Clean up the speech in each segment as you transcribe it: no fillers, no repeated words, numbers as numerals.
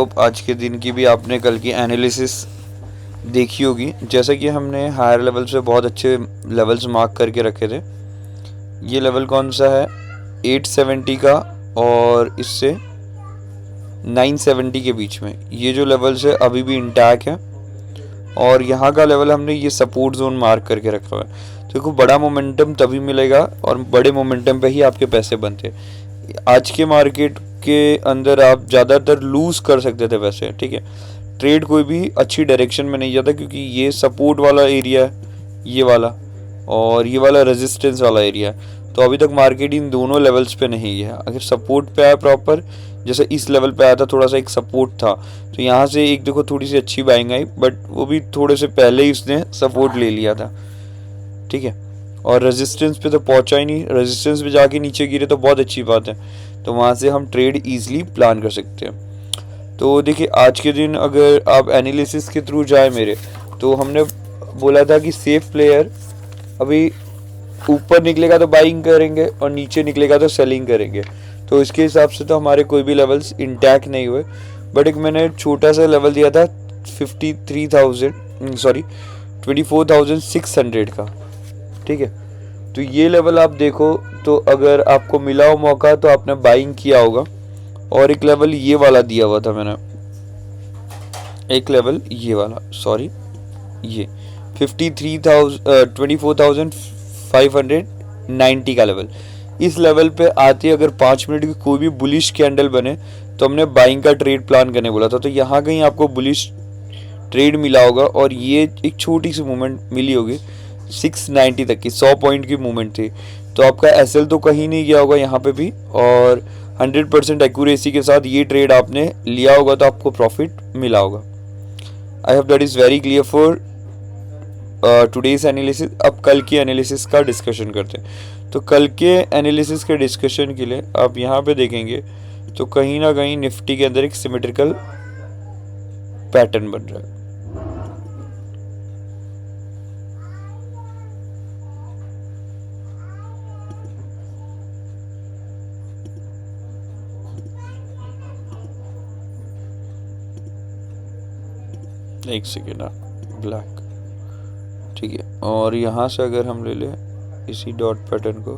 तो आज के दिन की भी आपने कल की एनालिसिस देखी होगी। जैसा कि हमने हायर लेवल से बहुत अच्छे लेवल्स मार्क करके रखे थे। ये लेवल कौन सा है? 870 का और इससे 970 के बीच में ये जो लेवल्स है अभी भी इंटैक्ट है। और यहाँ का लेवल हमने ये सपोर्ट जोन मार्क करके रखा हुआ है। तो देखो, बड़ा मोमेंटम तभी मिलेगा और बड़े मोमेंटम पे ही आपके पैसे बनते हैं। आज के मार्केट के अंदर आप ज़्यादातर लूज़ कर सकते थे पैसे, ठीक है। ट्रेड कोई भी अच्छी डायरेक्शन में नहीं जाता क्योंकि ये सपोर्ट वाला एरिया है, ये वाला, और ये वाला रेजिस्टेंस वाला एरिया है। तो अभी तक मार्केट इन दोनों लेवल्स पे नहीं गया। अगर सपोर्ट पे आया प्रॉपर, जैसे इस लेवल पे आया था, थोड़ा सा एक सपोर्ट था, तो यहाँ से एक देखो थोड़ी सी अच्छी बाइंग आई, बट वो भी थोड़े से पहले ही उसने सपोर्ट ले लिया था, ठीक है। और रेजिस्टेंस पे तो पहुंचा ही नहीं। रेजिस्टेंस पे जाके नीचे गिरे तो बहुत अच्छी बात है, तो वहाँ से हम ट्रेड ईजिली प्लान कर सकते हैं। तो देखिए, आज के दिन अगर आप एनालिसिस के थ्रू जाए मेरे, तो हमने बोला था कि सेफ प्लेयर अभी ऊपर निकलेगा तो बाइंग करेंगे और नीचे निकलेगा तो सेलिंग करेंगे। तो इसके हिसाब से तो हमारे कोई भी लेवल्स इंटैक्ट नहीं हुए। बट एक मैंने छोटा सा लेवल दिया था 24,600 का, ठीक है। तो ये लेवल आप देखो, तो अगर आपको मिला हो मौका तो आपने बाइंग किया होगा। और एक लेवल ये वाला दिया हुआ था मैंने, एक लेवल ये वाला, सॉरी, ये 24,590 का लेवल। इस लेवल पे आते अगर 5 मिनट की कोई भी बुलिश कैंडल बने तो हमने बाइंग का ट्रेड प्लान करने बोला था। तो यहाँ कहीं आपको बुलिश ट्रेड मिला होगा और ये एक छोटी सी मूवमेंट मिली होगी 690 तक की, 100 पॉइंट की मूवमेंट थी। तो आपका एसएल तो कहीं नहीं गया होगा यहाँ पे भी, और 100% एक्यूरेसी के साथ ये ट्रेड आपने लिया होगा तो आपको प्रॉफिट मिला होगा। I hope that is very clear for today's analysis. अब कल की एनालिसिस का डिस्कशन करते हैं। तो कल के एनालिसिस के डिस्कशन के लिए आप यहाँ पे देखेंगे तो कहीं ना कहीं निफ्टी के अंदर एक सिमेट्रिकल पैटर्न बन रहा है। एक सेकेंड, ब्लैक, ठीक है। और यहाँ से अगर हम ले लें इसी डॉट पैटर्न को,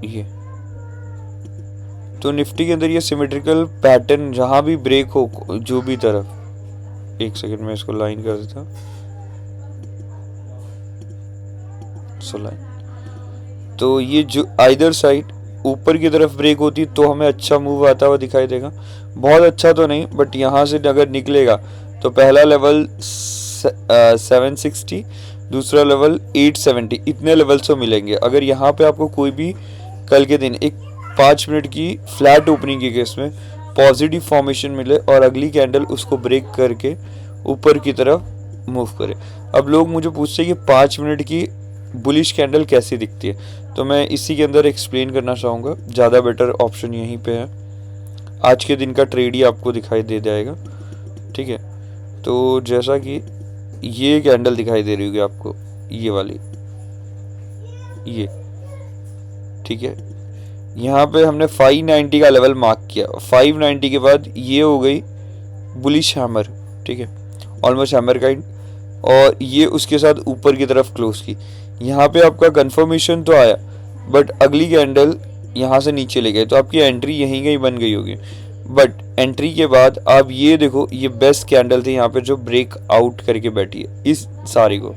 ये तो निफ्टी के अंदर ये सिमेट्रिकल पैटर्न जहां भी ब्रेक हो, जो भी तरफ, एक सेकेंड में इसको लाइन कर देता हूं, सो लाइन। तो ये जो आइदर साइड ऊपर की तरफ ब्रेक होती तो हमें अच्छा मूव आता हुआ दिखाई देगा। बहुत अच्छा तो नहीं, बट यहाँ से अगर निकलेगा तो पहला लेवल 760, दूसरा लेवल 870, इतने लेवल से मिलेंगे। अगर यहाँ पे आपको कोई भी कल के दिन एक 5 मिनट की फ्लैट ओपनिंग के केस में पॉजिटिव फॉर्मेशन मिले और अगली कैंडल उसको ब्रेक करके ऊपर की तरफ मूव करे। अब लोग मुझे पूछते हैं कि 5 मिनट की बुलिश कैंडल कैसी दिखती है, तो मैं इसी के अंदर एक्सप्लेन करना चाहूँगा। ज़्यादा बेटर ऑप्शन यहीं पे है। आज के दिन का ट्रेड ही आपको दिखाई दे जाएगा, ठीक है। तो जैसा कि ये कैंडल दिखाई दे रही होगी आपको, ये वाली, ये, ठीक है। यहाँ पे हमने 590 का लेवल मार्क किया। 590 के बाद ये हो गई बुलिश हैमर, ठीक है, ऑलमोस्ट हैमर काइंड, और ये उसके साथ ऊपर की तरफ क्लोज की। यहाँ पे आपका कंफर्मेशन तो आया, बट अगली कैंडल यहाँ से नीचे ले गए, तो आपकी एंट्री यहीं कहीं बन गई होगी। बट एंट्री के बाद आप ये देखो, ये बेस्ट कैंडल थी यहाँ पे जो ब्रेक आउट करके बैठी है इस सारी को,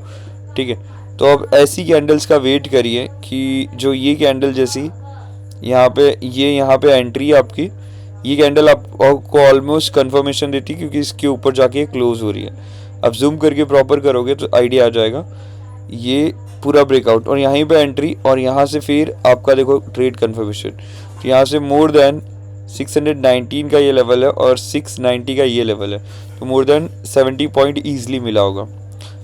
ठीक है। तो अब ऐसी कैंडल्स का वेट करिए कि जो ये कैंडल जैसी यहाँ पे एंट्री है आपकी, ये कैंडल आपको ऑलमोस्ट कंफर्मेशन देती है क्योंकि इसके ऊपर जाके क्लोज हो रही है। अब जूम करके प्रॉपर करोगे तो आइडिया आ जाएगा। ये पूरा ब्रेकआउट और यहीं पे एंट्री, और यहाँ से फिर आपका देखो ट्रेड कंफर्मेशन। तो यहाँ से मोर देन 619 का ये लेवल है और 690 का ये लेवल है, तो मोर देन 70 पॉइंट ईजिली मिला होगा।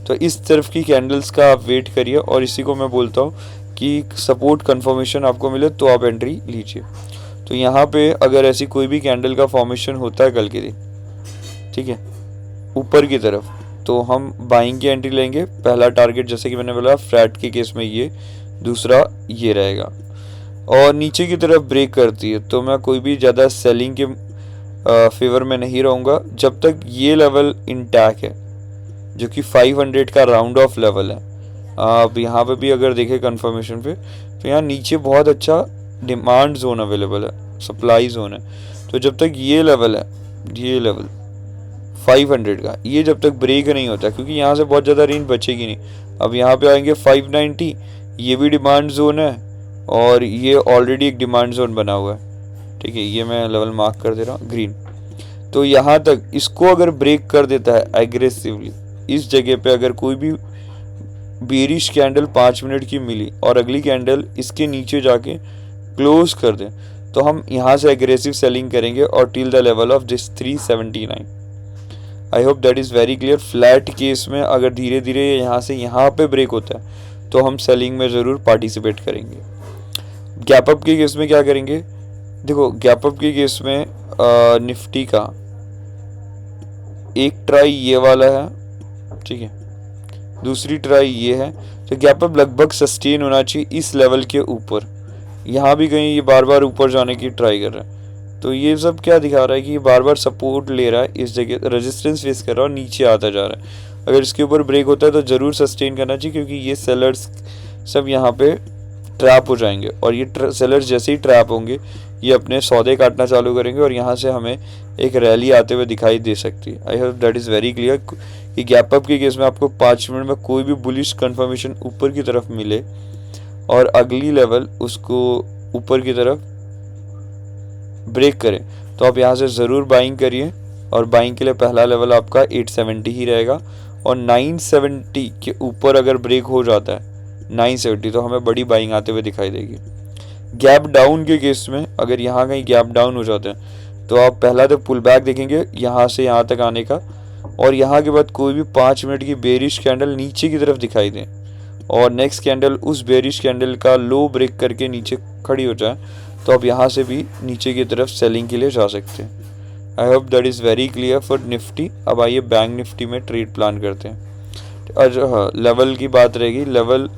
तो इस तरफ की कैंडल्स का आप वेट करिए, और इसी को मैं बोलता हूँ कि सपोर्ट कंफर्मेशन आपको मिले तो आप एंट्री लीजिए। तो यहाँ पे अगर ऐसी कोई भी कैंडल का फॉर्मेशन होता है कल के दिन, ठीक है, ऊपर की तरफ, तो हम बाइंग की एंट्री लेंगे। पहला टारगेट जैसे कि मैंने बोला फ्लैट के केस में ये, दूसरा ये रहेगा। और नीचे की तरफ ब्रेक करती है, तो मैं कोई भी ज़्यादा सेलिंग के फेवर में नहीं रहूँगा जब तक ये लेवल इंटैक्ट है, जो कि 500 का राउंड ऑफ लेवल है। आप यहाँ पे भी अगर देखें कंफर्मेशन पे, तो यहाँ नीचे बहुत अच्छा डिमांड जोन अवेलेबल है, सप्लाई जोन है। तो जब तक ये लेवल है, ये लेवल 500 का, ये जब तक ब्रेक नहीं होता, क्योंकि यहाँ से बहुत ज़्यादा रेंज बचेगी नहीं। अब यहाँ पे आएंगे 590, ये भी डिमांड जोन है और ये ऑलरेडी एक डिमांड जोन बना हुआ है, ठीक है। ये मैं लेवल मार्क कर दे रहा हूँ ग्रीन। तो यहाँ तक इसको अगर ब्रेक कर देता है एग्रेसिवली, इस जगह पे अगर कोई भी बेरिश कैंडल 5 मिनट की मिली और अगली कैंडल इसके नीचे जाके क्लोज कर दे, तो हम यहाँ से एग्रेसिव सेलिंग करेंगे और till the level of this 379। I hope that is very clear. Flat case में अगर धीरे धीरे यहाँ से यहाँ पे ब्रेक होता है तो हम सेलिंग में ज़रूर पार्टिसिपेट करेंगे। गैप अप के केस में क्या करेंगे, देखो गैप अप के केस में निफ्टी का एक ट्राई ये वाला है, ठीक है, दूसरी ट्राई ये है। तो गैप अप लगभग सस्टेन होना चाहिए इस लेवल के ऊपर। यहाँ भी कहीं ये बार बार ऊपर जाने की ट्राई कर रहा है, तो ये सब क्या दिखा रहा है कि ये बार बार सपोर्ट ले रहा है, इस जगह रेजिस्टेंस फेस कर रहा है और नीचे आता जा रहा है। अगर इसके ऊपर ब्रेक होता है तो ज़रूर सस्टेन करना चाहिए, क्योंकि ये सेलर्स सब यहाँ पे ट्रैप हो जाएंगे और ये सेलर्स जैसे ही ट्रैप होंगे ये अपने सौदे काटना चालू करेंगे और यहाँ से हमें एक रैली आते हुए दिखाई दे सकती है। I hope that is very clear कि गैप अप के केस में आपको 5 मिनट में कोई भी बुलिश कंफर्मेशन ऊपर की तरफ मिले और अगली लेवल उसको ऊपर की तरफ ब्रेक करें, तो आप यहाँ से ज़रूर बाइंग करिए। और बाइंग के लिए पहला लेवल आपका 870 ही रहेगा, और 970 के ऊपर अगर ब्रेक हो जाता है 970, तो हमें बड़ी बाइंग आते हुए दिखाई देगी। गैप डाउन के केस में अगर यहाँ कहीं गैप डाउन हो जाते हैं तो आप पहला तो पुल बैक देखेंगे यहाँ से यहाँ तक आने का, और यहाँ के बाद कोई भी 5 मिनट की बेरिश कैंडल नीचे की तरफ दिखाई दें और नेक्स्ट कैंडल उस बेरिश कैंडल का लो ब्रेक करके नीचे खड़ी हो जाए, तो आप यहाँ से भी नीचे की तरफ सेलिंग के लिए जा सकते हैं। I hope that is very clear for Nifty. अब आइए बैंक निफ्टी में ट्रेड प्लान करते हैं। और हाँ, लेवल की बात रहेगी, लेवल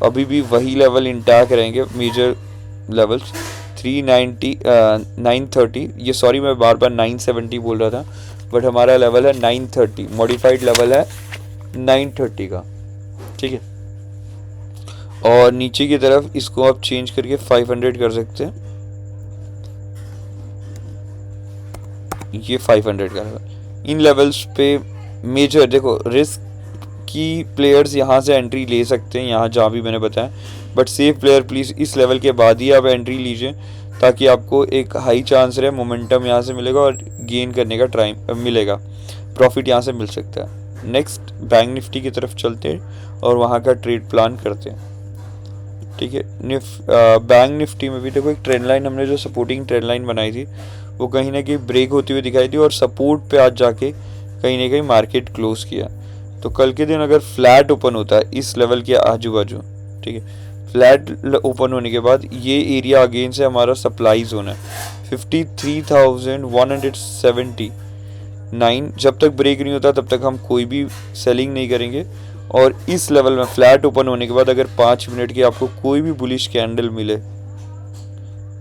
अभी भी वही लेवल इंटैक्ट रहेंगे, मेजर लेवल्स 390 930, ये सॉरी मैं बार बार 970 बोल रहा था, बट हमारा लेवल है 930, मॉडिफाइड लेवल है 930 का, ठीक है। और नीचे की तरफ इसको आप चेंज करके 500 कर सकते हैं, ये 500 का लेवल। इन लेवल्स पे मेजर देखो रिस्क की प्लेयर्स यहाँ से एंट्री ले सकते हैं, यहाँ जहाँ भी मैंने बताया, बट सेफ प्लेयर प्लीज़ इस लेवल के बाद ही आप एंट्री लीजिए, ताकि आपको एक हाई चांस रहे, मोमेंटम यहाँ से मिलेगा और गेन करने का टाइम मिलेगा, प्रॉफिट यहाँ से मिल सकता है। नेक्स्ट बैंक निफ्टी की तरफ चलते हैं और वहाँ का ट्रेड प्लान करते हैं, ठीक है। बैंक निफ्टी में भी देखो एक ट्रेंड लाइन, हमने जो सपोर्टिंग ट्रेंड लाइन बनाई थी वो कहीं ना कहीं ब्रेक होती हुई दिखाई दी और सपोर्ट पे आज जाके कहीं ना कहीं मार्केट क्लोज किया। तो कल के दिन अगर फ्लैट ओपन होता है इस लेवल के आजू बाजू, ठीक है, फ्लैट ओपन होने के बाद ये एरिया अगेन से हमारा सप्लाई जोन है 53,179। जब तक ब्रेक नहीं होता तब तक हम कोई भी सेलिंग नहीं करेंगे, और इस लेवल में फ्लैट ओपन होने के बाद अगर 5 मिनट की आपको कोई भी बुलिश कैंडल मिले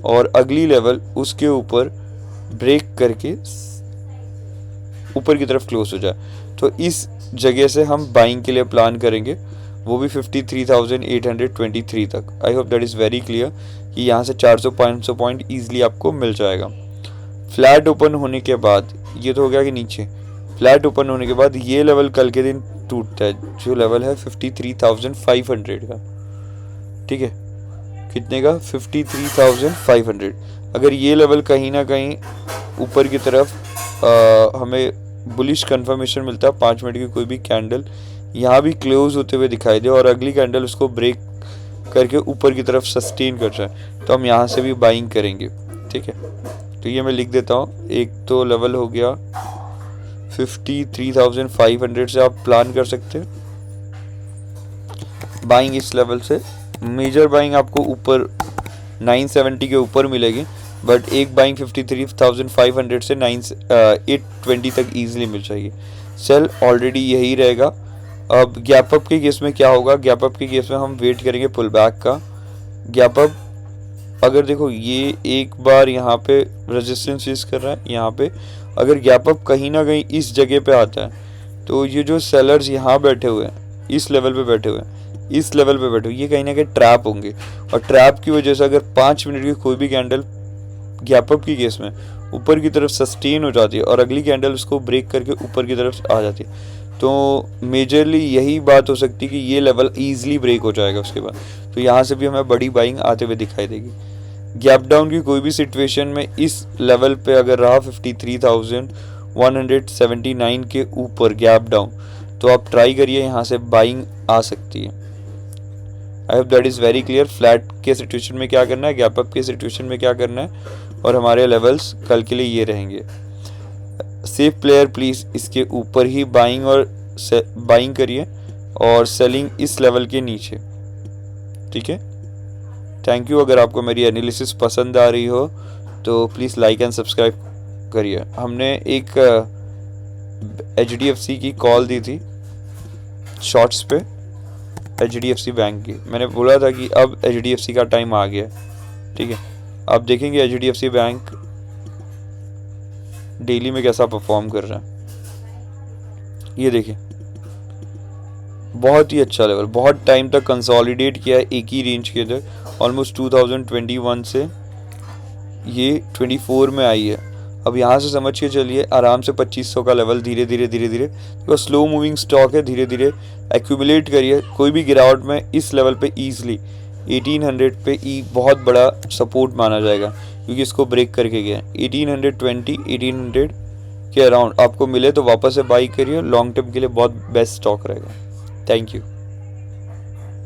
और अगली लेवल उसके ऊपर ब्रेक करके ऊपर की तरफ क्लोज हो जाए, तो इस जगह से हम बाइंग के लिए प्लान करेंगे, वो भी 53,823 तक। I hope that is very clear कि यहाँ से 400-500 पॉइंट ईजिली आपको मिल जाएगा। फ्लैट ओपन होने के बाद ये तो हो गया कि नीचे फ्लैट ओपन होने के बाद ये लेवल कल के दिन टूटता है, जो लेवल है 53,500 का, ठीक है, कितने का 53,500। अगर ये लेवल कहीं ना कहीं ऊपर की तरफ हमें बुलिश कंफर्मेशन मिलता है, 5 मिनट की कोई भी कैंडल यहाँ भी क्लोज होते हुए दिखाई दे और अगली कैंडल उसको ब्रेक करके ऊपर की तरफ सस्टेन कर जाए, तो हम यहाँ से भी बाइंग करेंगे, ठीक है। तो ये मैं लिख देता हूँ, एक तो लेवल हो गया 53,500 से आप प्लान कर सकते हैं बाइंग इस लेवल से। मेजर बाइंग आपको ऊपर 970 के ऊपर मिलेगी, बट एक बाइंग 53,500 से 820 तक ईजिली मिल जाएगी। सेल ऑलरेडी यही रहेगा। अब गैप अप के केस में क्या होगा, गैप अप के केस में हम वेट करेंगे पुल बैक का। गैप अप अगर देखो ये एक बार यहाँ पे रेजिस्टेंस फेस कर रहा है, यहाँ पे अगर गैप अप कहीं ना कहीं इस जगह पे आता है तो ये जो सेलर्स यहाँ बैठे हुए हैं, इस लेवल पे बैठे हुए हैं, इस लेवल पे बैठे हुए, ये कहीं ना कहीं ट्रैप होंगे। और ट्रैप की वजह से अगर 5 मिनट की कोई भी कैंडल गैप अप की केस में ऊपर की तरफ सस्टेन हो जाती है और अगली कैंडल उसको ब्रेक करके ऊपर की तरफ आ जाती है, तो मेजरली यही बात हो सकती है कि ये लेवल ईजिली ब्रेक हो जाएगा उसके बाद। तो यहाँ से भी हमें बड़ी बाइंग आते हुए दिखाई देगी। गैप डाउन की कोई भी सिचुएशन में इस लेवल पे अगर रहा 53,179 के ऊपर गैप डाउन, तो आप ट्राई करिए, यहाँ से बाइंग आ सकती है। I hope that is very clear. Flat के सिचुएशन में क्या करना है, गैप अप के सिचुएशन में क्या करना है, और हमारे लेवल्स कल के लिए ये रहेंगे। सेफ प्लेयर प्लीज़ इसके ऊपर ही बाइंग और बाइंग करिए और सेलिंग इस लेवल के नीचे, ठीक है। Thank you. अगर आपको मेरी एनालिसिस पसंद आ रही हो तो प्लीज़ लाइक एंड सब्सक्राइब करिए। हमने एक HDFC की कॉल दी थी शॉर्ट्स पे, HDFC बैंक की। मैंने बोला था कि अब HDFC का टाइम आ गया, ठीक है। आप देखेंगे HDFC बैंक डेली में कैसा परफॉर्म कर रहा है। ये देखिए, बहुत ही अच्छा लेवल, बहुत टाइम तक कंसोलिडेट किया है एक ही रेंज के अंदर। ऑलमोस्ट 2021 से ये 24 में आई है। अब यहाँ से समझ के चलिए आराम से 2500 का लेवल धीरे धीरे तो स्लो मूविंग स्टॉक है, धीरे धीरे एक्यूमुलेट करिए। कोई भी गिरावट में इस लेवल पे ईजिली 1800 पे बहुत बड़ा सपोर्ट माना जाएगा, क्योंकि इसको ब्रेक करके गया। 1820 1800 के अराउंड आपको मिले तो वापस से बाई करिए, लॉन्ग टर्म के लिए बहुत बेस्ट स्टॉक रहेगा। Thank you.